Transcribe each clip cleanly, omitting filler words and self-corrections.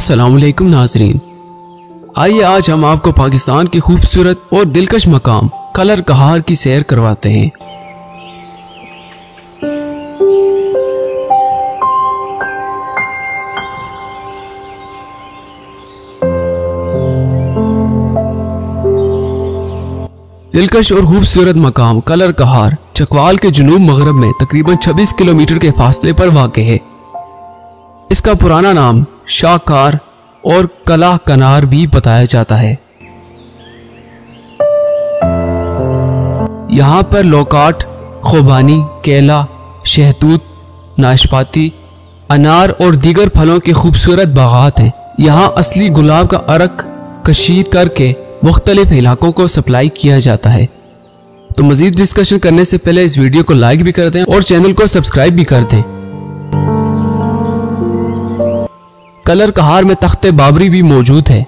अस्सलाम वालेकुम नाजरीन, आइए आज हम आपको पाकिस्तान की खूबसूरत और दिलकश मकाम कलर कहार की सैर करवाते हैं। दिलकश और खूबसूरत मकाम कलर कहार चकवाल के जुनूब मगरब में तकरीबन 26 किलोमीटर के फासले पर वाक़ है। इसका पुराना नाम शाहकार और कलाह कनार भी बताया जाता है। यहाँ पर लौकाट, खुबानी, केला, शहतूत, नाशपाती, अनार और दीगर फलों के खूबसूरत बागात हैं। यहाँ असली गुलाब का अरक कशीद करके मुख्तलिफ इलाकों को सप्लाई किया जाता है। तो मजीद डिस्कशन करने से पहले इस वीडियो को लाइक भी कर दें और चैनल को सब्सक्राइब भी कर दें। कलर कहार में तख्ते बाबरी भी मौजूद है,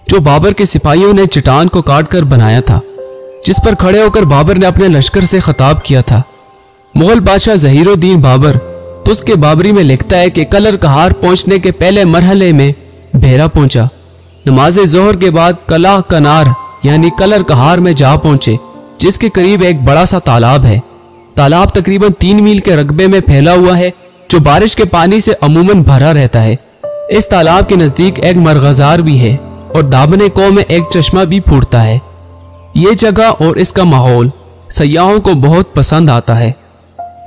जो बाबर के सिपाहियों ने चट्टान को काट कर बनाया था, जिस पर खड़े होकर बाबर ने अपने लश्कर से खिताब किया था। मुगल बादशाह ज़हीरुद्दीन बाबर तो उसके बाबरी में लिखता है कि कलर कहार पहुंचने के पहले मरहले में भेरा पहुंचा। नमाज जोहर के बाद कलाह कनार यानी कलर कहार में जा पहुंचे, जिसके करीब एक बड़ा सा तालाब है। तालाब तकरीबन 3 मील के रकबे में फैला हुआ है, जो बारिश के पानी से अमूमन भरा रहता है। इस तालाब के नजदीक एक मरगजार भी है और दामने को में एक चश्मा भी फूटता है। ये जगह और इसका माहौल सयाहों को बहुत पसंद आता है,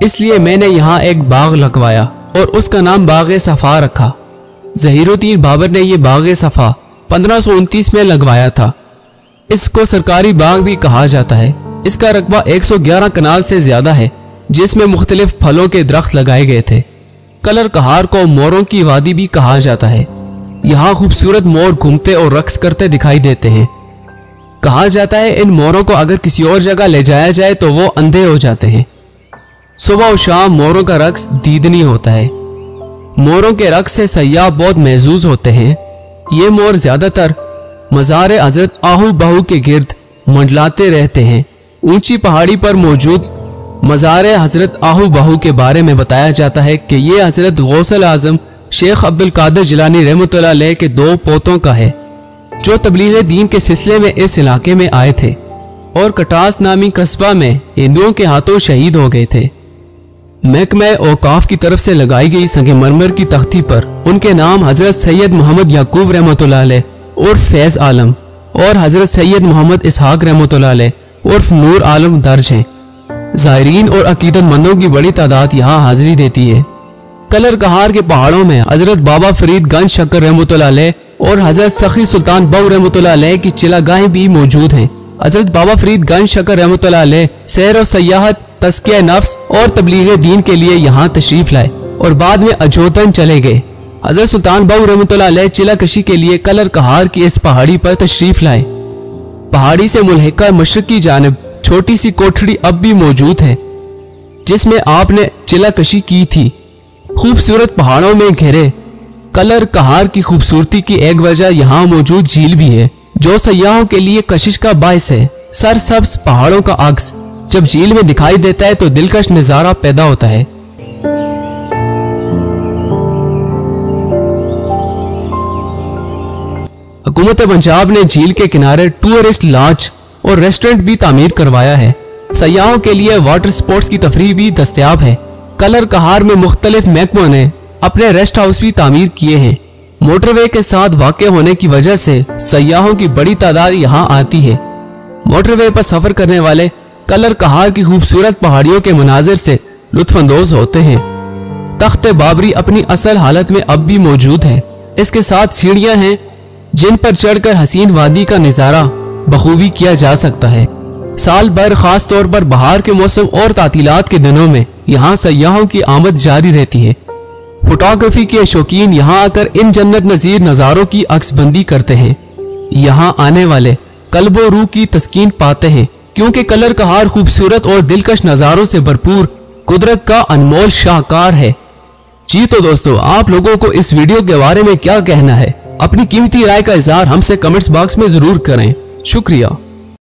इसलिए मैंने यहाँ एक बाग लगवाया और उसका नाम बाग सफा रखा। ज़हीरुद्दीन बाबर ने यह बाग सफा 1529 में लगवाया था। इसको सरकारी बाग भी कहा जाता है। इसका रकबा 111 कनाल से ज्यादा है, जिसमें मुख्तलिफ फलों के दरख्त लगाए गए थे। कलर कहार को मोरों की वादी भी कहा जाता है। यहाँ खूबसूरत मोर घूमते और रक्स करते दिखाई देते हैं। कहा जाता है इन मोरों को अगर किसी और जगह ले जाया जाए तो वो अंधे हो जाते हैं। सुबह और शाम मोरों का रक्स दीदनी होता है। मोरों के रक्स से सयाह बहुत महजूज होते हैं। ये मोर ज्यादातर मज़ार हजरत आहू बहू के गिर्द मंडलाते रहते हैं। ऊंची पहाड़ी पर मौजूद मज़ार हजरत आहू बहू के बारे में बताया जाता है कि ये हजरत गौसल आजम शेख अब्दुल कादिर जिलानी रहमतुल्लाह अलैह के 2 पोतों का है, जो तबलीग दीन के सिलसिले में इस इलाके में आए थे और कटास नामी कस्बा में हिंदुओं के हाथों शहीद हो गए थे। महकमा औकाफ की तरफ से लगाई गई संगमरमर की तख्ती पर उनके नाम हजरत सैयद मोहम्मद याकूब रहमतुल्लाह अलैह उर्फ फैज आलम और हजरत सैयद मोहम्मद इसहाक रहमतुल्लाह अलैह उर्फ नूर आलम दर्ज हैं। ज़ायरीन और अकीदतमंदों की बड़ी तादाद यहाँ हाजिरी देती है। कलर कहार के पहाड़ों में हजरत बाबा फरीद गंज शक्कर रहमतुल्लाह अलैह और हजरत सखी सुल्तान बहू रहमतुल्लाह अलैह की चिलागाहें भी मौजूद हैं। हजरत बाबा फरीद गंज शक्कर रहमतुल्लाह अलैह सैर और सयाहत, तज़किया नफ्स और तबलीग दीन के लिए यहाँ तशरीफ लाए और बाद में अजोतन चले गए। हजरत सुल्तान बहू रहमतुल्लाह अलैह चिला कशी के लिए कलर कहार की इस पहाड़ी पर तशरीफ लाए। पहाड़ी से मुल्हिका मशरकी जानिब छोटी सी कोठड़ी अब भी मौजूद है, जिसमें आपने चिला कशी की थी। खूबसूरत पहाड़ों में घिरे कलर कहार की खूबसूरती की एक वजह यहाँ मौजूद झील भी है, जो सयाहों के लिए कशिश का बायस है। सरसब्ज पहाड़ों का अक्स जब झील में दिखाई देता है तो दिलकश नजारा पैदा होता है। हुकूमत पंजाब ने झील के किनारे टूरिस्ट लॉज और रेस्टोरेंट भी तामीर करवाया है। सयाहों के लिए वाटर स्पोर्ट्स की तफरीह भी दस्तयाब है। कलर कहार में मुख्तलिफ महकमों ने अपने रेस्ट हाउस भी तामीर किए हैं। मोटरवे के साथ वाक़े होने की वजह से सयाहों की बड़ी तादाद यहाँ आती है। मोटरवे पर सफर करने वाले कलर कहार की खूबसूरत पहाड़ियों के मनाजिर से लुत्फानंदोज होते हैं। तख्ते बाबरी अपनी असल हालत में अब भी मौजूद है। इसके साथ सीढ़ियां हैं जिन पर चढ़कर हसीन वादी का नजारा बखूबी किया जा सकता है। साल भर खास तौर पर बहार के मौसम और तातीलात के दिनों में यहाँ सयाहों की आमद जारी रहती है। फोटोग्राफी के शौकीन यहाँ आकर इन जन्नत नजीर नज़ारों की अक्सबंदी करते हैं। यहाँ आने वाले कल्बो रूह की तस्कीन पाते हैं, क्योंकि कलर कहार खूबसूरत और दिलकश नज़ारों से भरपूर कुदरत का अनमोल शाहकार है। जी तो दोस्तों, आप लोगों को इस वीडियो के बारे में क्या कहना है? अपनी कीमती राय का इज़हार हमसे कमेंट्स बॉक्स में जरूर करें। शुक्रिया।